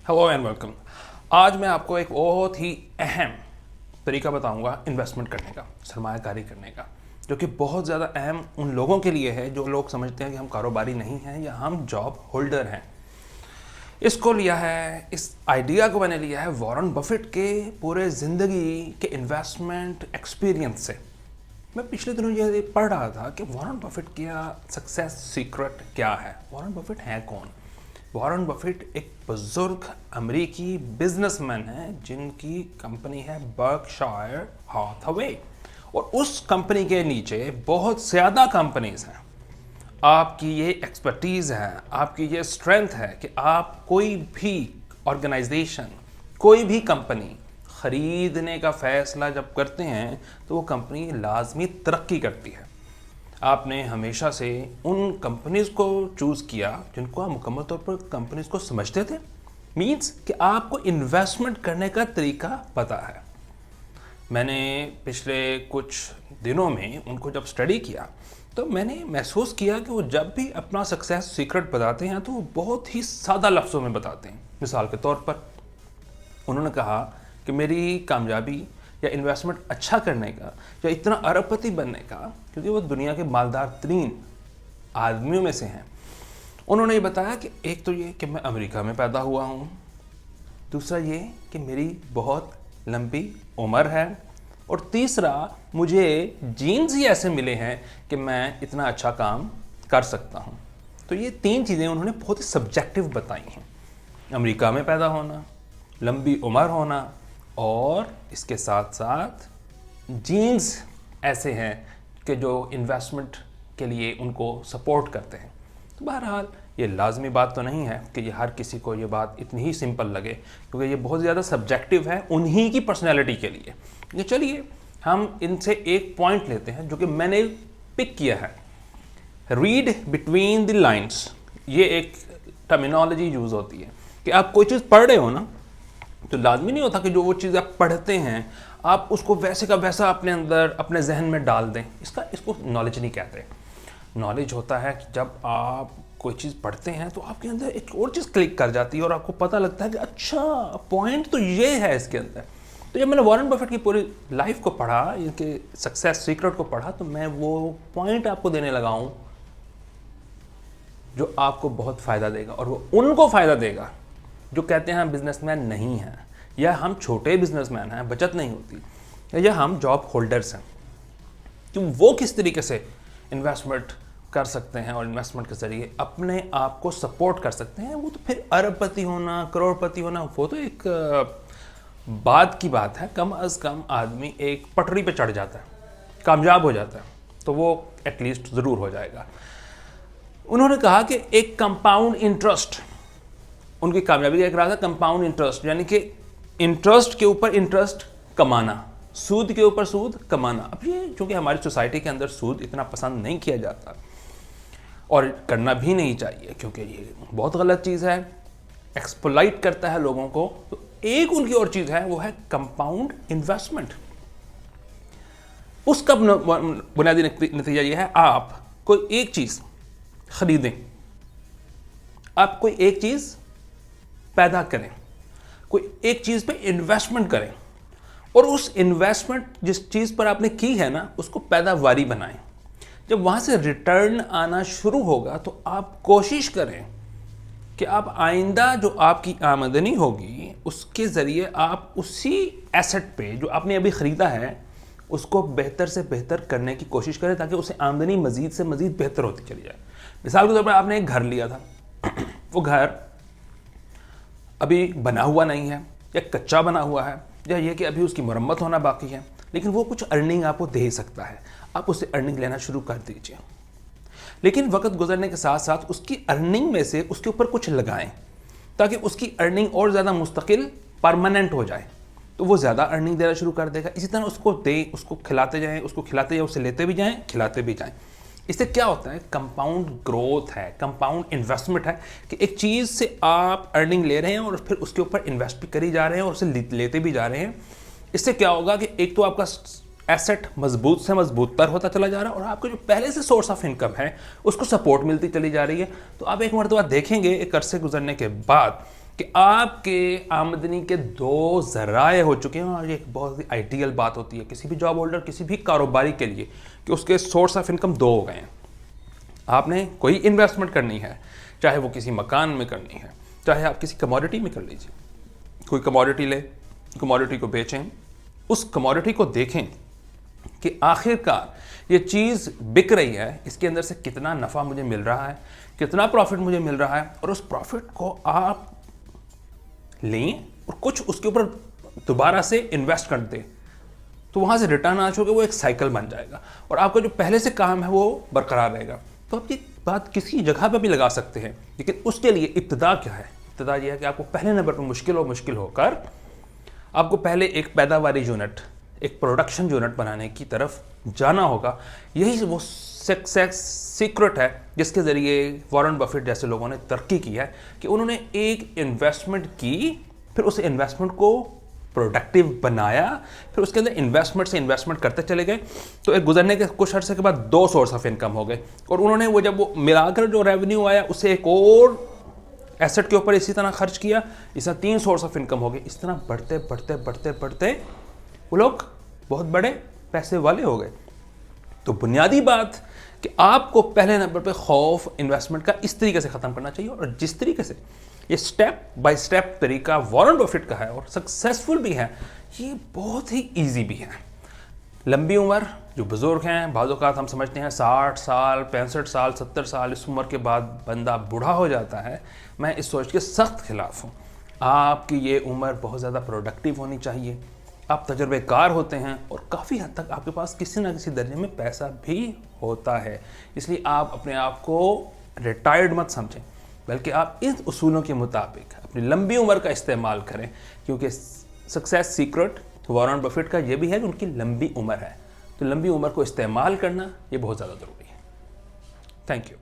Hello and welcome. आज मैं आपको एक बहुत ही अहम तरीका बताऊंगा इन्वेस्टमेंट करने का, सरमायाकारी करने का, जो कि बहुत ज़्यादा अहम उन लोगों के लिए है जो लोग समझते हैं कि हम कारोबारी नहीं हैं या हम जॉब होल्डर हैं। इसको लिया है, इस आइडिया को मैंने लिया है वॉरेन बफेट के पूरे ज़िंदगी के इन्वेस्टमेंट एक्सपीरियंस से। मैं पिछले दिनों ये पढ़ रहा था कि वॉरेन बफेट का सक्सेस सीक्रेट क्या है। वॉरेन बफेट है कौन? वॉरेन बफेट एक बुजुर्ग अमेरिकी बिजनेसमैन है जिनकी कंपनी है बर्कशायर हाथवे, और उस कंपनी के नीचे बहुत ज़्यादा कंपनीज हैं। आपकी ये एक्सपर्टीज़ है, आपकी ये स्ट्रेंथ है कि आप कोई भी ऑर्गेनाइजेशन, कोई भी कंपनी खरीदने का फैसला जब करते हैं तो वो कंपनी लाजमी तरक्की करती है। आपने हमेशा से उन कंपनीज को चूज़ किया जिनको आप मुकम्मल तौर पर कंपनीज को समझते थे। मीन्स कि आपको इन्वेस्टमेंट करने का तरीका पता है। मैंने पिछले कुछ दिनों में उनको जब स्टडी किया तो मैंने महसूस किया कि वो जब भी अपना सक्सेस सीक्रेट बताते हैं तो वो बहुत ही सादा लफ्ज़ों में बताते हैं। मिसाल के तौर पर उन्होंने कहा कि मेरी कामयाबी या इन्वेस्टमेंट अच्छा करने का या इतना अरबपति बनने का, क्योंकि वो दुनिया के मालदार तरीन आदमियों में से हैं, उन्होंने ये बताया कि एक तो ये कि मैं अमेरिका में पैदा हुआ हूँ, दूसरा ये कि मेरी बहुत लंबी उम्र है, और तीसरा मुझे जीन्स ही ऐसे मिले हैं कि मैं इतना अच्छा काम कर सकता हूँ। तो ये तीन चीज़ें उन्होंने बहुत ही सब्जेक्टिव बताई हैं। अमेरिका में पैदा होना, लंबी उम्र होना, और इसके साथ साथ जीन्स ऐसे हैं कि जो इन्वेस्टमेंट के लिए उनको सपोर्ट करते हैं। तो बहरहाल ये लाजमी बात तो नहीं है कि ये हर किसी को ये बात इतनी ही सिंपल लगे, क्योंकि ये बहुत ज़्यादा सब्जेक्टिव है उन्हीं की पर्सनैलिटी के लिए। ये चलिए हम इनसे एक पॉइंट लेते हैं जो कि मैंने पिक किया है। रीड बिटवीन द लाइन्स, ये एक टर्मिनोलॉजी यूज़ होती है कि आप कोई चीज़ पढ़ रहे हो ना, तो लाजमी नहीं होता कि जो वो चीज़ आप पढ़ते हैं आप उसको वैसे का वैसा अपने अंदर अपने जहन में डाल दें। इसको नॉलेज नहीं कहते। नॉलेज होता है कि जब आप कोई चीज़ पढ़ते हैं तो आपके अंदर एक और चीज़ क्लिक कर जाती है और आपको पता लगता है कि अच्छा पॉइंट तो ये है इसके अंदर। तो जब मैंने वॉरेन बफेट की पूरी लाइफ को पढ़ा, इनके सक्सेस सीक्रेट को पढ़ा, तो मैं वो पॉइंट आपको देने लगा हूँ जो आपको बहुत फ़ायदा देगा, और वो उनको फ़ायदा देगा जो कहते हैं हम बिजनेसमैन नहीं हैं, या हम छोटे बिजनेसमैन हैं, बचत नहीं होती, या हम जॉब होल्डर्स हैं। कि वो किस तरीके से इन्वेस्टमेंट कर सकते हैं और इन्वेस्टमेंट के ज़रिए अपने आप को सपोर्ट कर सकते हैं। वो तो फिर अरबपति होना, करोड़पति होना, वो तो एक बात की बात है। कम अज़ कम आदमी एक पटरी पे चढ़ जाता है, कामयाब हो जाता है, तो वो एटलीस्ट ज़रूर हो जाएगा। उन्होंने कहा कि एक कंपाउंड इंटरेस्ट, उनकी कामयाबी का एक राज है कंपाउंड इंटरेस्ट, यानी कि इंटरेस्ट के ऊपर इंटरेस्ट कमाना, सूद के ऊपर सूद कमाना। अब ये चूँकि हमारी सोसाइटी के अंदर सूद इतना पसंद नहीं किया जाता और करना भी नहीं चाहिए, क्योंकि ये बहुत गलत चीज़ है, एक्सप्लॉइट करता है लोगों को। तो एक उनकी और चीज़ है, वो है कंपाउंड इन्वेस्टमेंट। उसका बुनियादी नतीजा ये है, आप कोई एक चीज़ खरीदें, आप कोई एक चीज़ पैदा करें, कोई एक चीज़ पे इन्वेस्टमेंट करें, और उस इन्वेस्टमेंट जिस चीज़ पर आपने की है ना, उसको पैदावारी बनाएं। जब वहाँ से रिटर्न आना शुरू होगा तो आप कोशिश करें कि आप आइंदा जो आपकी आमदनी होगी उसके ज़रिए आप उसी एसेट पे जो आपने अभी ख़रीदा है उसको बेहतर से बेहतर करने की कोशिश करें, ताकि उसे आमदनी मज़ीद से मज़ीद बेहतर होती चली जाए। मिसाल के तौर पर आपने एक घर लिया था, वो घर अभी बना हुआ नहीं है, या कच्चा बना हुआ है, या ये कि अभी उसकी मरम्मत होना बाकी है, लेकिन वो कुछ अर्निंग आपको दे सकता है। आप उससे अर्निंग लेना शुरू कर दीजिए, लेकिन वक्त गुजरने के साथ साथ उसकी अर्निंग में से उसके ऊपर कुछ लगाएं, ताकि उसकी अर्निंग और ज़्यादा मुस्तकिल परमानेंट हो जाए, तो वो ज़्यादा अर्निंग देना शुरू कर देगा। इसी तरह उसको दें, उसको खिलाते जाएँ, उसको खिलाते जाएँ, उसे लेते भी जाएँ, खिलाते भी जाएँ। इससे क्या होता है, कंपाउंड ग्रोथ है, कंपाउंड इन्वेस्टमेंट है, कि एक चीज़ से आप अर्निंग ले रहे हैं और फिर उसके ऊपर इन्वेस्ट भी करी जा रहे हैं और उसे लेते भी जा रहे हैं। इससे क्या होगा कि एक तो आपका एसेट मजबूत से मजबूत तर होता चला जा रहा है, और आपको जो पहले से सोर्स ऑफ इनकम है उसको सपोर्ट मिलती चली जा रही है। तो आप एक मरतबा देखेंगे एक अरसे गुजरने के बाद कि आपके आमदनी के दो जराए हो चुके हैं, और ये एक बहुत ही आइडियल बात होती है किसी भी जॉब होल्डर, किसी भी कारोबारी के लिए, कि उसके सोर्स ऑफ इनकम दो हो गए हैं। आपने कोई इन्वेस्टमेंट करनी है, चाहे वो किसी मकान में करनी है, चाहे आप किसी कमोडिटी में कर लीजिए। कोई कमोडिटी ले, कमोडिटी को बेचें, उस कमोडिटी को देखें कि आखिरकार ये चीज़ बिक रही है, इसके अंदर से कितना नफ़ा मुझे मिल रहा है, कितना प्रॉफिट मुझे मिल रहा है, और उस प्रॉफिट को आप लें और कुछ उसके ऊपर दोबारा से इन्वेस्ट कर दें, तो वहाँ से रिटर्न आ चुके वो एक साइकिल बन जाएगा और आपका जो पहले से काम है वो बरकरार रहेगा। तो आप ये बात किसी जगह पर भी लगा सकते हैं, लेकिन उसके लिए इब्तिदा क्या है? इब्तिदा यह है कि आपको पहले नंबर पर मुश्किल होकर आपको पहले एक पैदावारी यूनिट, एक प्रोडक्शन यूनिट बनाने की तरफ जाना होगा। यही वो सक्सेस सीक्रेट है जिसके ज़रिए वॉरेन बफेट जैसे लोगों ने तरक्की की है, कि उन्होंने एक इन्वेस्टमेंट की, फिर उस इन्वेस्टमेंट को प्रोडक्टिव बनाया, फिर उसके अंदर इन्वेस्टमेंट से इन्वेस्टमेंट करते चले गए, तो एक गुजरने के कुछ अर्से के बाद दो सोर्स ऑफ इनकम हो गए, और उन्होंने वो जब वो मिलाकर जो रेवेन्यू आया उससे एक और एसेट के ऊपर इसी तरह खर्च किया, इस तरह तीन सोर्स ऑफ इनकम हो गए। इस तरह बढ़ते बढ़ते बढ़ते बढ़ते वो लोग बहुत बड़े पैसे वाले हो गए। तो बुनियादी बात कि आपको पहले नंबर पे खौफ इन्वेस्टमेंट का इस तरीके से ख़त्म करना चाहिए, और जिस तरीके से ये स्टेप बाय स्टेप तरीका वॉरेन बफेट का है और सक्सेसफुल भी है, ये बहुत ही ईजी भी है। लंबी उम्र, जो बुज़ुर्ग हैं, बाज़ औक़ात हम समझते हैं 60 साल 65 साल 70 साल इस उम्र के बाद बंदा बूढ़ा हो जाता है, मैं इस सोच के सख्त खिलाफ हूँ। आपकी ये उम्र बहुत ज़्यादा प्रोडक्टिव होनी चाहिए, आप तजर्बेकार होते हैं और काफ़ी हद तक आपके पास किसी ना किसी दर्जे में पैसा भी होता है, इसलिए आप अपने आप को रिटायर्ड मत समझें, बल्कि आप इन उसूलों के मुताबिक अपनी लंबी उम्र का इस्तेमाल करें, क्योंकि सक्सेस सीक्रेट वॉरेन बफेट का ये भी है कि उनकी लंबी उम्र है। तो लंबी उम्र को इस्तेमाल करना ये बहुत ज़्यादा ज़रूरी है। Thank you.